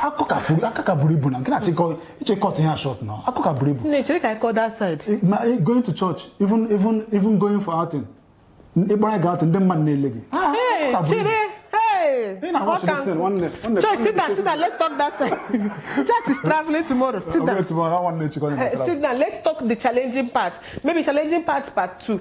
Akoka buribu now. Can I check cut here short now? Akoka buribu. No, check I call that side. Going to church, even going for outing. Ibrahim got and them man legi. Hey, Chire. Hey. Just sit down. Let's talk that side. Just is traveling tomorrow. Sit down. Tomorrow, I want to sit down. Let's talk the challenging part. Maybe challenging part 2.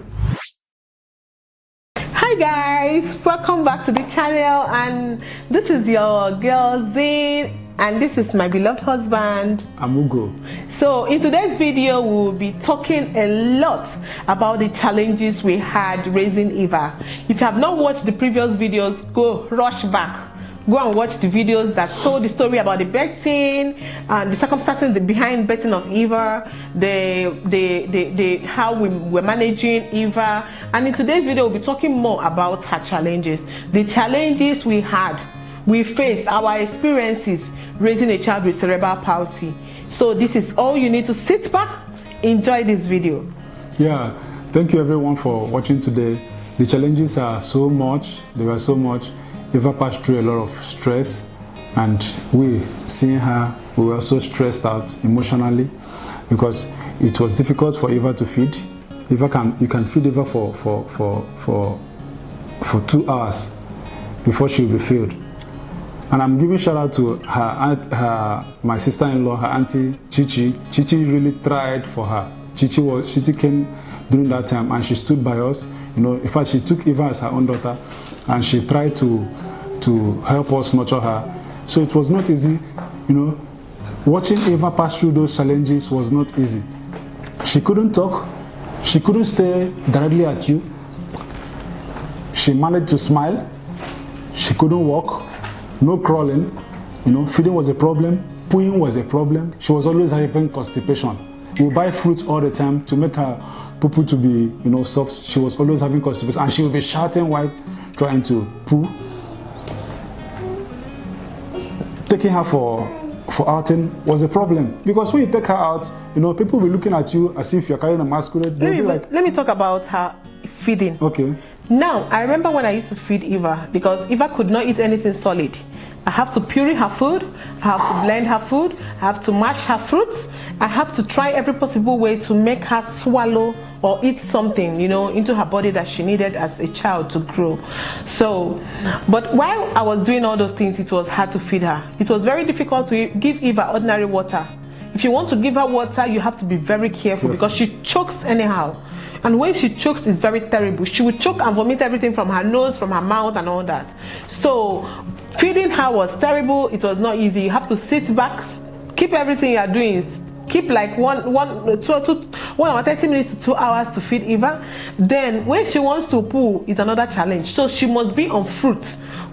Hi guys, welcome back to the channel, and this is your girl Zinn, and this is my beloved husband Ugoo. So in today's video we'll be talking a lot about the challenges we had raising Eva. If you have not watched the previous videos, rush back. Go and watch the videos that told the story about the birthing and the circumstances behind birthing of Eva, how we were managing Eva. And in today's video, we'll be talking more about her challenges, the challenges we faced, our experiences raising a child with cerebral palsy. So this is all you need to sit back, enjoy this video. Yeah, thank you everyone for watching today. The challenges are so much, they were so much. Eva passed through a lot of stress, and seeing her, we were so stressed out emotionally because it was difficult for Eva to feed. You can feed Eva for 2 hours before she will be filled. And I'm giving shout out to my sister-in-law, her auntie Chichi. Chichi really tried for her. Chichi came during that time and she stood by us. In fact, she took Eva as her own daughter, and she tried to help us nurture her. So it was not easy. Watching Eva pass through those challenges was not easy. She couldn't talk. She couldn't stare directly at you. She managed to smile. She couldn't walk. No crawling. Feeding was a problem. Pooing was a problem. She was always having constipation. We buy fruits all the time to make her poo to be, soft. She was always having constipation, and she would be shouting while trying to poo. Taking her for outing was a problem, because when you take her out, people will be looking at you as if you're carrying a masquerade. Let me talk about her feeding. Okay. Now, I remember when I used to feed Eva, because Eva could not eat anything solid. I have to puree her food, I have to blend her food, I have to mash her fruits, I have to try every possible way to make her swallow or eat something, into her body that she needed as a child to grow. So, but while I was doing all those things, it was hard to feed her. It was very difficult to give Eva ordinary water. If you want to give her water, you have to be very careful because she chokes anyhow. And when she chokes, it's very terrible. She would choke and vomit everything from her nose, from her mouth, and all that. So feeding her was terrible. It was not easy. You have to sit back, keep everything you are doing, keep like 1 hour 30 minutes to 2 hours to feed Eva. Then when she wants to poo, is another challenge. So she must be on fruit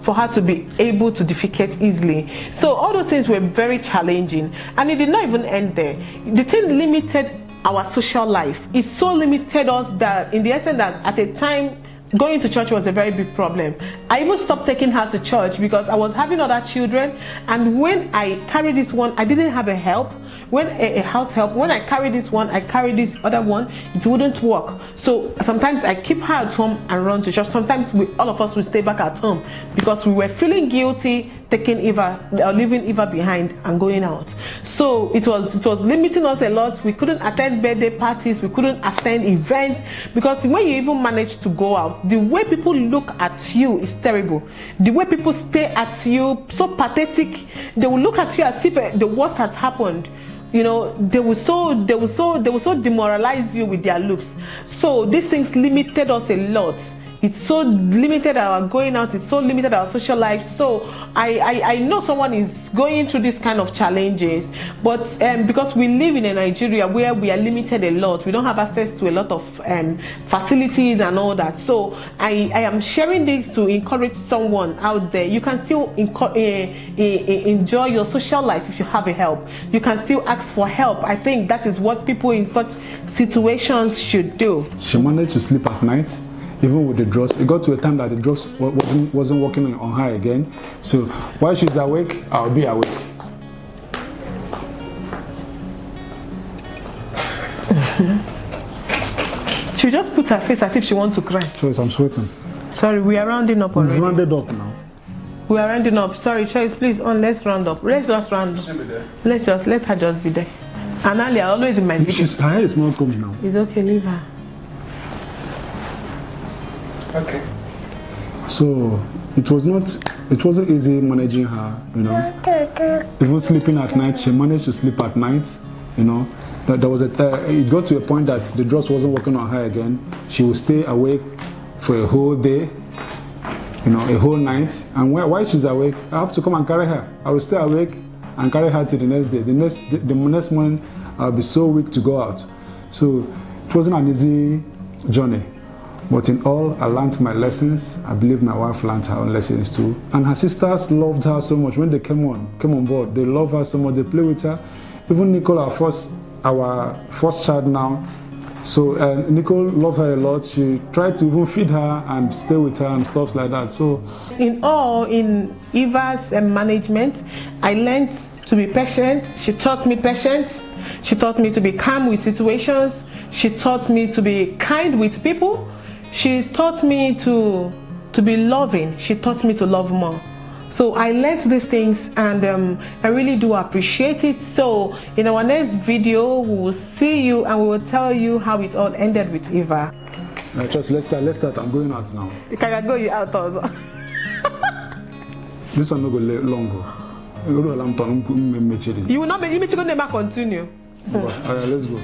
for her to be able to defecate easily. So all those things were very challenging, and it did not even end there. The thing limited our social life. It so limited us that in the essence that at a time going to church was a very big problem. I even stopped taking her to church because I was having other children, and when I carried this one, I didn't have a help. When a house help, when I carry this one, I carry this other one, it wouldn't work. So sometimes I keep her at home and run to church. Sometimes all of us will stay back at home because we were feeling guilty taking Eva, leaving Eva behind and going out. So it was limiting us a lot. We couldn't attend birthday parties, we couldn't attend events, because when you even manage to go out, the way people look at you is terrible. The way people stare at you, so pathetic. They will look at you as if the worst has happened. They will so demoralize you with their looks. So these things limited us a lot. It's so limited our going out, it's so limited our social life. So I know someone is going through this kind of challenges, but because we live in a Nigeria where we are limited a lot, we don't have access to a lot of facilities and all that. So I am sharing this to encourage someone out there. You can still enjoy your social life if you have a help. You can still ask for help. I think that is what people in such situations should do. She managed to sleep at night. Even with the drugs, it got to a time that the drugs wasn't working on her again. So while she's awake, I'll be awake. She just puts her face as if she wants to cry. So I'm sweating. Sorry, we are rounding up already. We've rounded up now. We are rounding up. Sorry, Choice, please, let's round up. Let's just round up. Let her just be there. And Ali, always in my video. Her hair is not coming now. It's okay, leave her. Okay. So it wasn't easy managing her, you know. Even sleeping at night, she managed to sleep at night, you know. There was it got to a point that the dress wasn't working on her again. She would stay awake for a whole day, you know, a whole night. And while she's awake, I have to come and carry her. I will stay awake and carry her to the next day. The next morning, I'll be so weak to go out. So it wasn't an easy journey. But in all, I learned my lessons. I believe my wife learned her own lessons too. And her sisters loved her so much. When they came on board, they love her so much. They play with her. Even Nicole, our first child now. So Nicole loved her a lot. She tried to even feed her and stay with her and stuff like that. So in all, in Eva's management, I learned to be patient. She taught me patience. She taught me to be calm with situations. She taught me to be kind with people. She taught me to be loving. She taught me to love more. So I learned these things, and I really do appreciate it. So in our next video, we will see you and we will tell you how it all ended with Eva. Just let's start. I'm going out now. You can go you out also. This one not go longer. You will not be. You will never continue. Alright, let's go.